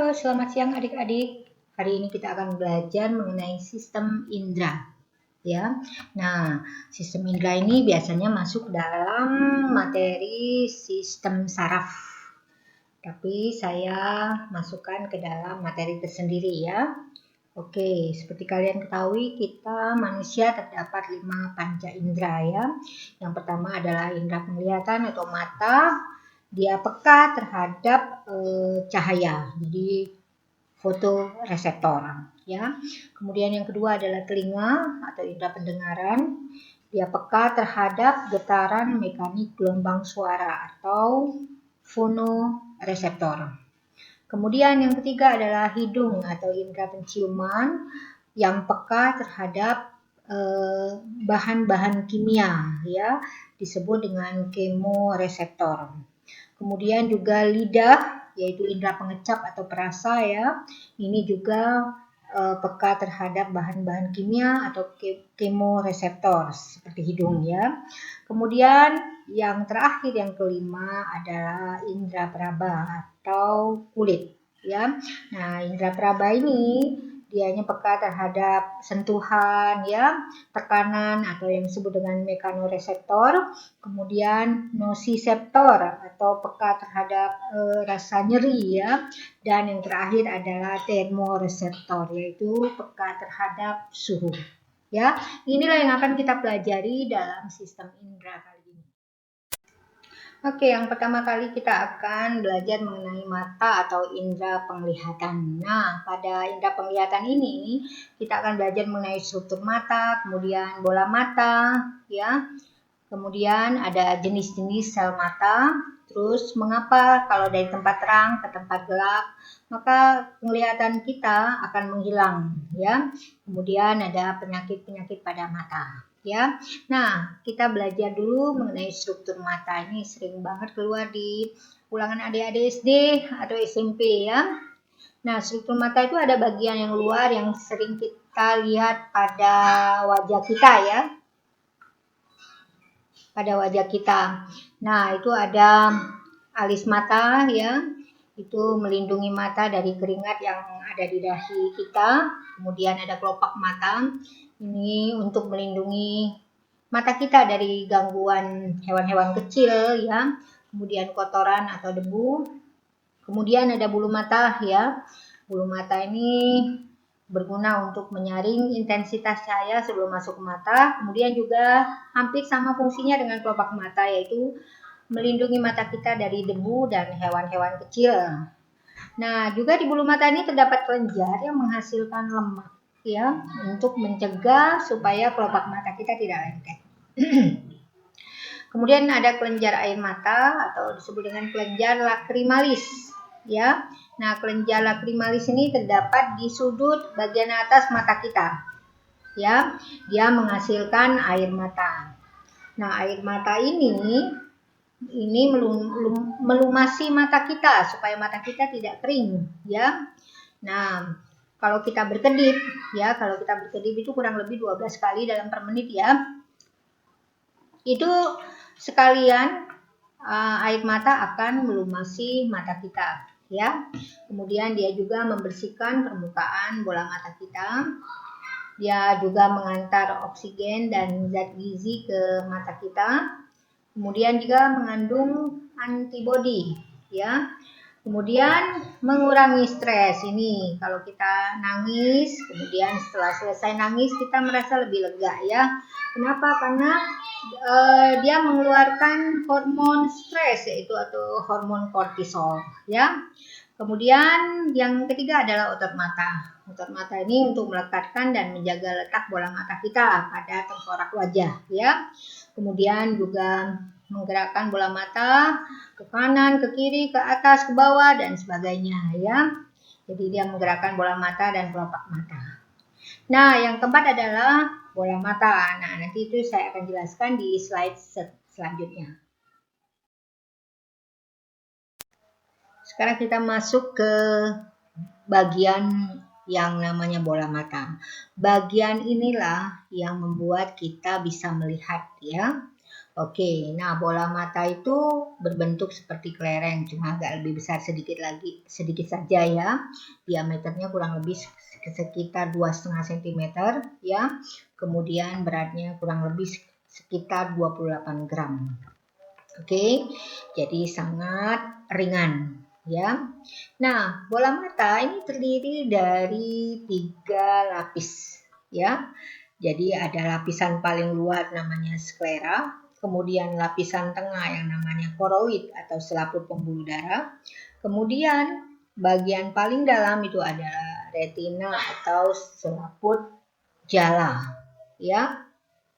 Selamat siang adik-adik. Hari ini kita akan belajar mengenai sistem indera. Ya. Nah, sistem indera ini biasanya masuk dalam materi sistem saraf. Tapi saya masukkan ke dalam materi tersendiri ya. Oke, seperti kalian ketahui, kita manusia terdapat 5 panca indera ya. Yang pertama adalah indera penglihatan atau mata. Dia peka terhadap cahaya, jadi fotoreseptor ya. Kemudian yang kedua adalah telinga atau indera pendengaran. Dia peka terhadap getaran mekanik gelombang suara atau fonoreseptor. Kemudian yang ketiga adalah hidung atau indera penciuman yang peka terhadap bahan-bahan kimia ya, disebut dengan kemoreseptor. Kemudian juga lidah, yaitu indera pengecap atau perasa ya. Ini juga peka terhadap bahan-bahan kimia atau kemoreseptor seperti hidung ya. Kemudian yang terakhir, yang kelima adalah indera peraba atau kulit ya. Nah, indera peraba ini dianya peka terhadap sentuhan ya, tekanan atau yang disebut dengan mekanoreseptor, kemudian nosiseptor atau peka terhadap rasa nyeri ya, dan yang terakhir adalah termoreseptor yaitu peka terhadap suhu. Ya, inilah yang akan kita pelajari dalam sistem indera kali ini. Oke, yang pertama kali kita akan belajar mengenai mata atau indera penglihatan. Nah, pada indera penglihatan ini kita akan belajar mengenai struktur mata, kemudian bola mata, ya. Kemudian ada jenis-jenis sel mata, terus mengapa kalau dari tempat terang ke tempat gelap, maka penglihatan kita akan menghilang, ya. Kemudian ada penyakit-penyakit pada mata. Ya, nah kita belajar dulu mengenai struktur mata. Ini sering banget keluar di ulangan adik-adik SD atau SMP ya. Nah, struktur mata itu ada bagian yang luar yang sering kita lihat pada wajah kita ya. Pada wajah kita. Nah, itu ada alis mata ya. Itu melindungi mata dari keringat yang ada di dahi kita. Kemudian ada kelopak mata. Ini untuk melindungi mata kita dari gangguan hewan-hewan kecil ya. Kemudian kotoran atau debu. Kemudian ada bulu mata ya. Bulu mata ini berguna untuk menyaring intensitas cahaya sebelum masuk ke mata. Kemudian juga hampir sama fungsinya dengan kelopak mata, yaitu melindungi mata kita dari debu dan hewan-hewan kecil. Nah, juga di bulu mata ini terdapat kelenjar yang menghasilkan lemak ya, untuk mencegah supaya kelopak mata kita tidak lengket. Kemudian ada kelenjar air mata atau disebut dengan kelenjar lakrimalis ya. Nah, kelenjar lakrimalis ini terdapat di sudut bagian atas mata kita. Ya, dia menghasilkan air mata. Nah, air mata ini melumasi mata kita supaya mata kita tidak kering ya. Nah, kalau kita berkedip itu kurang lebih 12 kali dalam per menit ya. Itu sekalian air mata akan melumasi mata kita ya. Kemudian dia juga membersihkan permukaan bola mata kita. Dia juga mengantar oksigen dan zat gizi ke mata kita. Kemudian juga mengandung antibodi ya. Kemudian mengurangi stres. Ini kalau kita nangis, kemudian setelah selesai nangis kita merasa lebih lega ya. Kenapa? Karena dia mengeluarkan hormon stres, yaitu atau hormon kortisol ya. Kemudian yang ketiga adalah otot mata. Otot mata ini untuk melekatkan dan menjaga letak bola mata kita pada tengkorak wajah ya. Kemudian juga menggerakkan bola mata ke kanan, ke kiri, ke atas, ke bawah dan sebagainya ya. Jadi dia menggerakkan bola mata dan kelopak mata. Nah, yang keempat adalah bola mata. Nah, nanti itu saya akan jelaskan di slide selanjutnya. Sekarang kita masuk ke bagian yang namanya bola mata. Bagian inilah yang membuat kita bisa melihat ya. Oke, nah bola mata itu berbentuk seperti kelereng, cuma agak lebih besar sedikit saja ya. Diameternya kurang lebih sekitar 2,5 cm ya. Kemudian beratnya kurang lebih sekitar 28 gram. Oke, jadi sangat ringan ya. Nah, bola mata ini terdiri dari 3 lapis ya. Jadi ada lapisan paling luar namanya sklera, kemudian lapisan tengah yang namanya koroid atau selaput pembuluh darah, kemudian bagian paling dalam itu adalah retina atau selaput jala ya.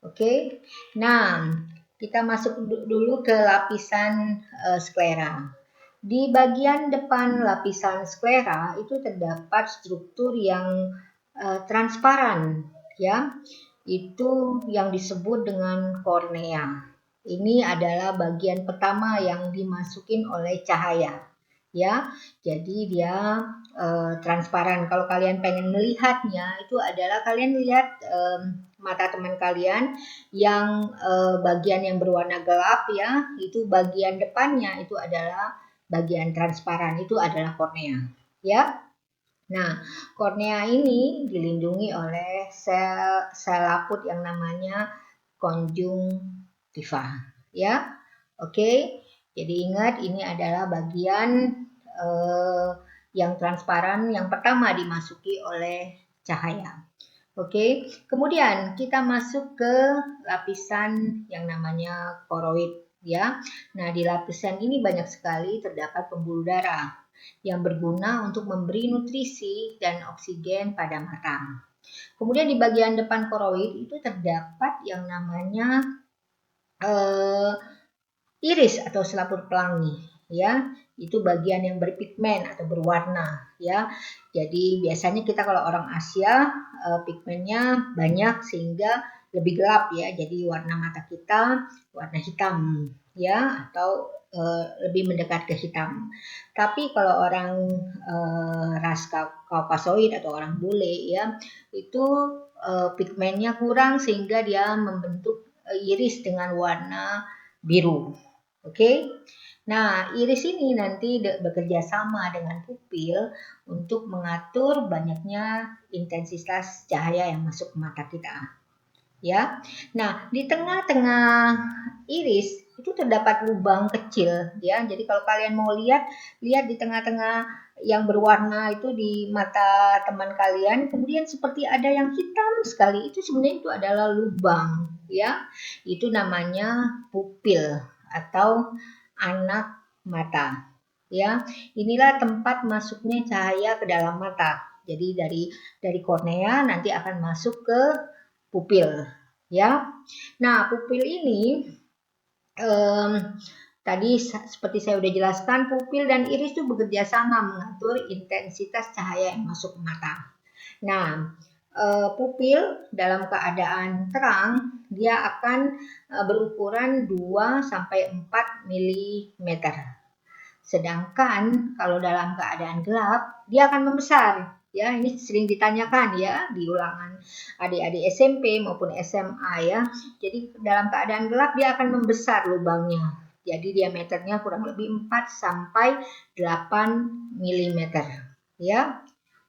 Oke. Nah, kita masuk dulu ke lapisan sklera. Di bagian depan lapisan sklera itu terdapat struktur yang transparan ya. Itu yang disebut dengan kornea. Ini adalah bagian pertama yang dimasukin oleh cahaya ya. Jadi dia transparan. Kalau kalian pengen melihatnya itu adalah kalian lihat mata teman kalian yang bagian yang berwarna gelap ya, itu bagian depannya itu adalah bagian transparan, itu adalah kornea ya. Nah, kornea ini dilindungi oleh sel laput yang namanya konjungtiva ya. Oke, jadi ingat ini adalah bagian yang transparan yang pertama dimasuki oleh cahaya. Oke, kemudian kita masuk ke lapisan yang namanya koroid ya. Nah, di lapisan ini banyak sekali terdapat pembuluh darah yang berguna untuk memberi nutrisi dan oksigen pada mata. Kemudian di bagian depan koroid itu terdapat yang namanya iris atau selaput pelangi ya. Itu bagian yang berpigmen atau berwarna ya. Jadi biasanya kita kalau orang Asia pigmennya banyak sehingga lebih gelap ya. Jadi warna mata kita warna hitam ya atau lebih mendekat ke hitam. Tapi kalau orang ras Kaukasoid atau orang bule ya itu pigmennya kurang sehingga dia membentuk iris dengan warna biru. Oke. Nah, iris ini nanti bekerja sama dengan pupil untuk mengatur banyaknya intensitas cahaya yang masuk ke mata kita. Ya. Nah, di tengah-tengah iris itu terdapat lubang kecil ya. Jadi kalau kalian mau lihat di tengah-tengah yang berwarna itu di mata teman kalian, kemudian seperti ada yang hitam sekali. Itu sebenarnya itu adalah lubang ya. Itu namanya pupil atau anak mata. Ya, inilah tempat masuknya cahaya ke dalam mata. Jadi dari kornea nanti akan masuk ke pupil, ya. Nah, pupil ini tadi seperti saya sudah jelaskan, pupil dan iris itu bekerja sama mengatur intensitas cahaya yang masuk ke mata. Nah, pupil dalam keadaan terang dia akan berukuran 2 sampai 4 mm. Sedangkan kalau dalam keadaan gelap dia akan membesar. Ya, ini sering ditanyakan ya di ulangan adik-adik SMP maupun SMA ya. Jadi dalam keadaan gelap dia akan membesar lubangnya. Jadi diameternya kurang lebih 4 sampai 8 mm. Ya.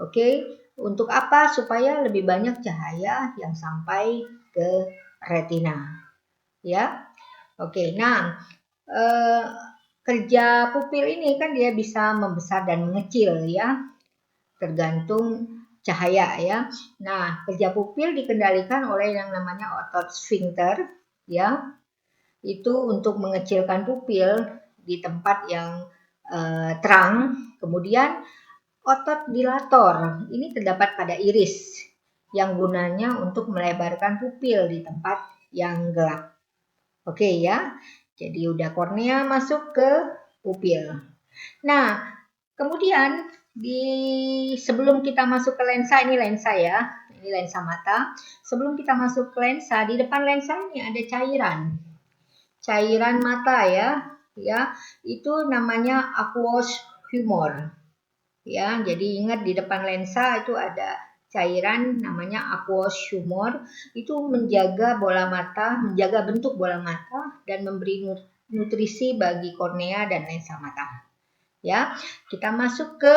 Oke, untuk apa? Supaya lebih banyak cahaya yang sampai ke retina. Ya. Oke, nah kerja pupil ini kan dia bisa membesar dan mengecil ya, tergantung cahaya ya. Nah, kerja pupil dikendalikan oleh yang namanya otot sphincter ya. Itu untuk mengecilkan pupil di tempat yang terang. Kemudian otot dilator ini terdapat pada iris yang gunanya untuk melebarkan pupil di tempat yang gelap. Oke ya. Jadi udah kornea masuk ke pupil. Nah, kemudian sebelum kita masuk ke lensa, ini lensa ya, ini lensa mata. Sebelum kita masuk ke lensa, di depan lensa ini ada cairan mata ya, itu namanya aqueous humor. Ya, jadi ingat di depan lensa itu ada cairan namanya aqueous humor, itu menjaga bentuk bola mata dan memberi nutrisi bagi kornea dan lensa mata. Ya, kita masuk ke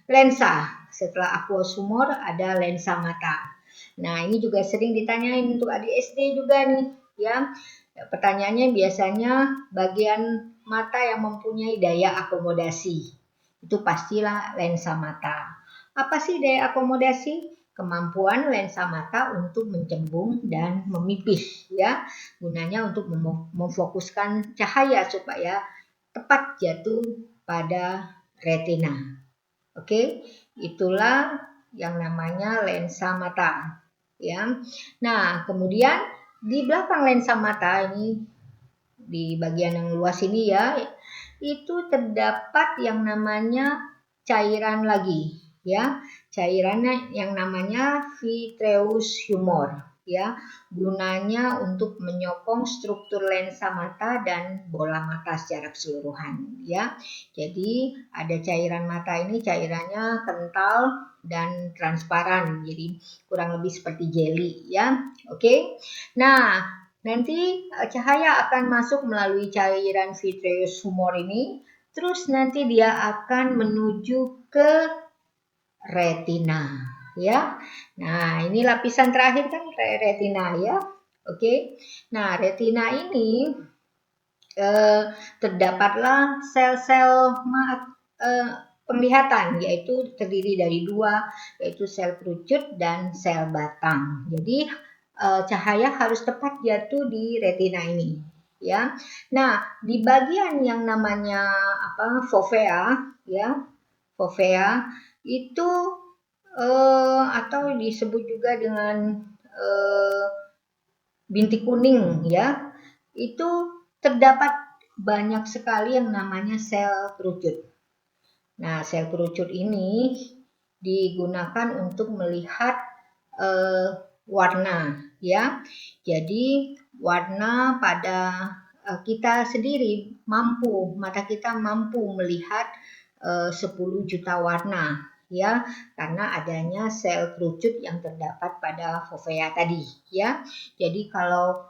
lensa. Setelah aqueous humor ada lensa mata. Nah, ini juga sering ditanyain untuk adik SD juga nih, ya. Pertanyaannya biasanya bagian mata yang mempunyai daya akomodasi. Itu pastilah lensa mata. Apa sih daya akomodasi? Kemampuan lensa mata untuk mencembung dan memipih, ya. Gunanya untuk memfokuskan cahaya supaya tepat jatuh pada retina. Oke, itulah yang namanya lensa mata, ya. Nah, kemudian di belakang lensa mata ini, di bagian yang luas ini ya, itu terdapat yang namanya cairan lagi, ya. Cairannya yang namanya vitreous humor, ya. Gunanya untuk menyokong struktur lensa mata dan bola mata secara keseluruhan, ya. Jadi ada cairan mata ini, cairannya kental dan transparan, jadi kurang lebih seperti jelly, ya. Oke. Nah, nanti cahaya akan masuk melalui cairan vitreous humor ini, terus nanti dia akan menuju ke retina, ya. Nah, ini lapisan terakhir kan retina, ya. Oke. Nah, retina ini terdapatlah sel-sel penglihatan, yaitu terdiri dari dua, yaitu sel kerucut dan sel batang. Jadi cahaya harus tepat jatuh di retina ini, ya. Nah, di bagian yang namanya fovea, ya, fovea itu atau disebut juga dengan bintik kuning, ya, itu terdapat banyak sekali yang namanya sel kerucut. Nah, sel kerucut ini digunakan untuk melihat warna, ya. Jadi warna pada kita sendiri mata kita mampu melihat 10 juta warna, ya, karena adanya sel kerucut yang terdapat pada fovea tadi, ya. Jadi kalau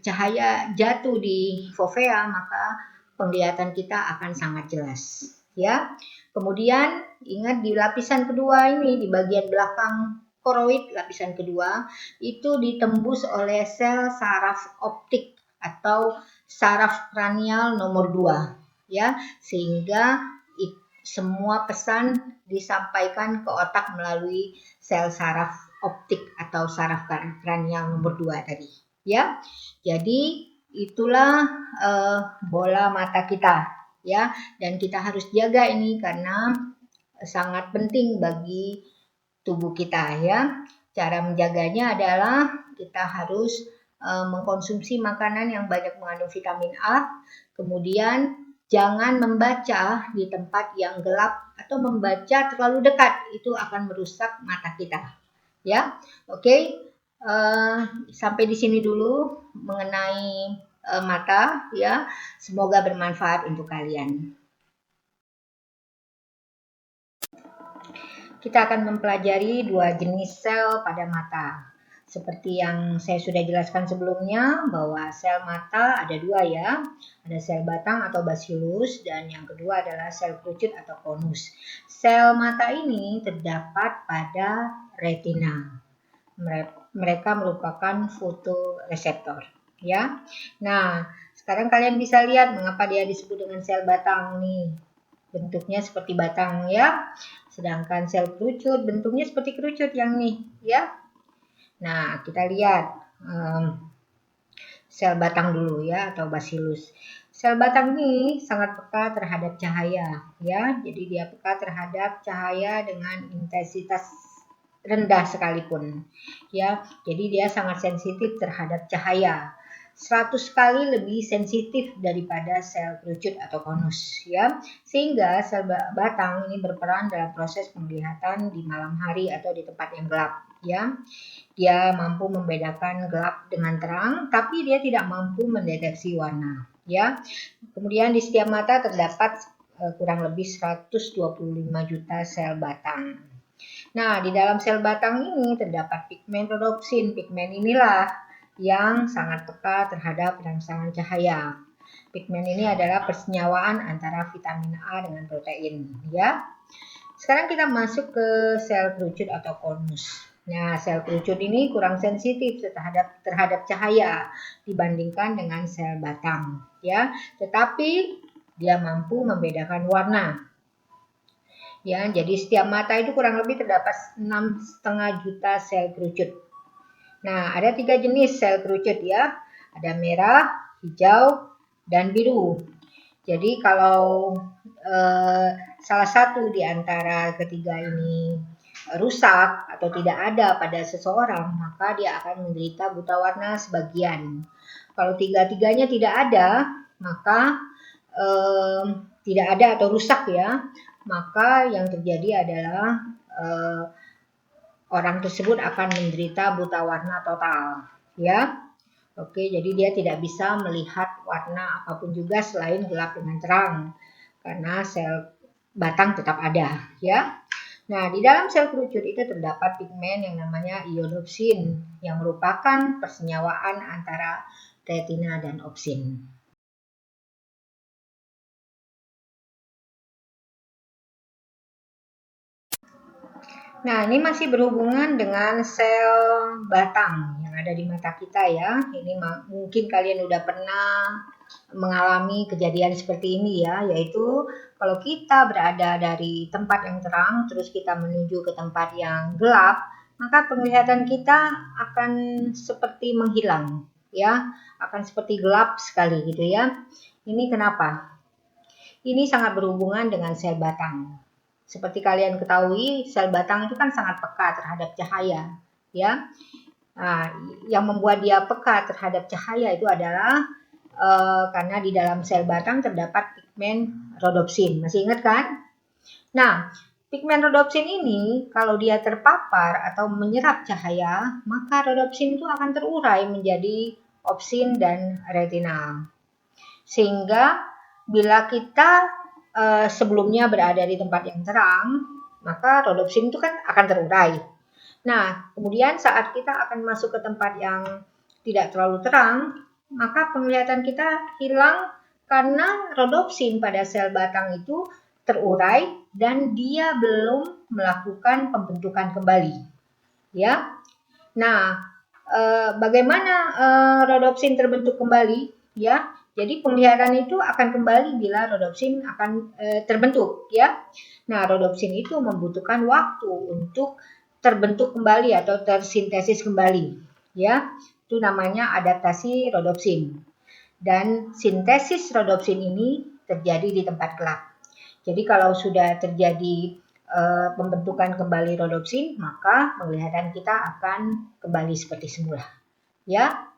cahaya jatuh di fovea, maka penglihatan kita akan sangat jelas, ya. Kemudian ingat di lapisan kedua ini, di bagian belakang koroid lapisan kedua itu ditembus oleh sel saraf optik atau saraf kranial nomor 2, ya, sehingga semua pesan disampaikan ke otak melalui sel saraf optik atau saraf kranial nomor 2 tadi, ya. Jadi itulah bola mata kita, ya, dan kita harus jaga ini karena sangat penting bagi tubuh kita, ya. Cara menjaganya adalah kita harus mengkonsumsi makanan yang banyak mengandung vitamin A, kemudian jangan membaca di tempat yang gelap atau membaca terlalu dekat, itu akan merusak mata kita, ya. Oke, sampai di sini dulu mengenai mata, ya. Semoga bermanfaat untuk kalian. Kita akan mempelajari dua jenis sel pada mata. Seperti yang saya sudah jelaskan sebelumnya, bahwa sel mata ada dua, ya. Ada sel batang atau basiolus, dan yang kedua adalah sel kerucut atau konus. Sel mata ini terdapat pada retina. Mereka merupakan fotoreseptor, ya. Nah, sekarang kalian bisa lihat mengapa dia disebut dengan sel batang nih. Bentuknya seperti batang, ya. Sedangkan sel kerucut bentuknya seperti kerucut yang nih, ya. Nah, kita lihat sel batang dulu, ya, atau basiolus. Sel batang ini sangat peka terhadap cahaya, ya. Jadi dia peka terhadap cahaya dengan intensitas rendah sekalipun, ya. Jadi dia sangat sensitif terhadap cahaya. 100 kali lebih sensitif daripada sel kerucut atau konus, ya. Sehingga sel batang ini berperan dalam proses penglihatan di malam hari atau di tempat yang gelap, ya. Dia mampu membedakan gelap dengan terang, tapi dia tidak mampu mendeteksi warna, ya. Kemudian di setiap mata terdapat kurang lebih 125 juta sel batang, Nah, di dalam sel batang ini terdapat pigmen rhodopsin. Pigmen inilah yang sangat peka terhadap rangsangan cahaya. Pigmen ini adalah persenyawaan antara vitamin A dengan protein, ya. Sekarang kita masuk ke sel kerucut atau konus. Nah, sel kerucut ini kurang sensitif terhadap cahaya dibandingkan dengan sel batang, ya. Tetapi dia mampu membedakan warna. Ya, jadi setiap mata itu kurang lebih terdapat 6,5 juta sel kerucut. Nah, ada 3 jenis sel kerucut ya. Ada merah, hijau, dan biru. Jadi kalau salah satu di antara ketiga ini rusak atau tidak ada pada seseorang, maka dia akan menderita buta warna sebagian. Kalau tiga-tiganya tidak ada, maka tidak ada atau rusak ya, maka yang terjadi adalah orang tersebut akan menderita buta warna total, ya. Oke, jadi dia tidak bisa melihat warna apapun juga selain gelap dengan terang, karena sel batang tetap ada, ya. Nah, di dalam sel kerucut itu terdapat pigmen yang namanya iodopsin, yang merupakan persenyawaan antara retina dan opsin. Nah, ini masih berhubungan dengan sel batang yang ada di mata kita ya. Ini mungkin kalian udah pernah mengalami kejadian seperti ini ya, yaitu kalau kita berada dari tempat yang terang terus kita menuju ke tempat yang gelap, maka penglihatan kita akan seperti menghilang ya, akan seperti gelap sekali gitu ya. Ini kenapa? Ini sangat berhubungan dengan sel batang. Seperti kalian ketahui, sel batang itu kan sangat peka terhadap cahaya, ya. Nah, yang membuat dia peka terhadap cahaya itu adalah karena di dalam sel batang terdapat pigmen rhodopsin. Masih ingat kan? Nah, pigmen rhodopsin ini kalau dia terpapar atau menyerap cahaya, maka rhodopsin itu akan terurai menjadi opsin dan retinal. Sehingga bila kita sebelumnya berada di tempat yang terang, maka rhodopsin itu kan akan terurai. Nah, kemudian saat kita akan masuk ke tempat yang tidak terlalu terang, maka penglihatan kita hilang karena rhodopsin pada sel batang itu terurai dan dia belum melakukan pembentukan kembali. Ya. Nah, bagaimana rhodopsin terbentuk kembali? Ya, jadi penglihatan itu akan kembali bila rhodopsin akan terbentuk ya. Nah, rhodopsin itu membutuhkan waktu untuk terbentuk kembali atau tersintesis kembali ya. Itu namanya adaptasi rhodopsin. Dan sintesis rhodopsin ini terjadi di tempat gelap. Jadi kalau sudah terjadi pembentukan kembali rhodopsin, maka penglihatan kita akan kembali seperti semula. Ya.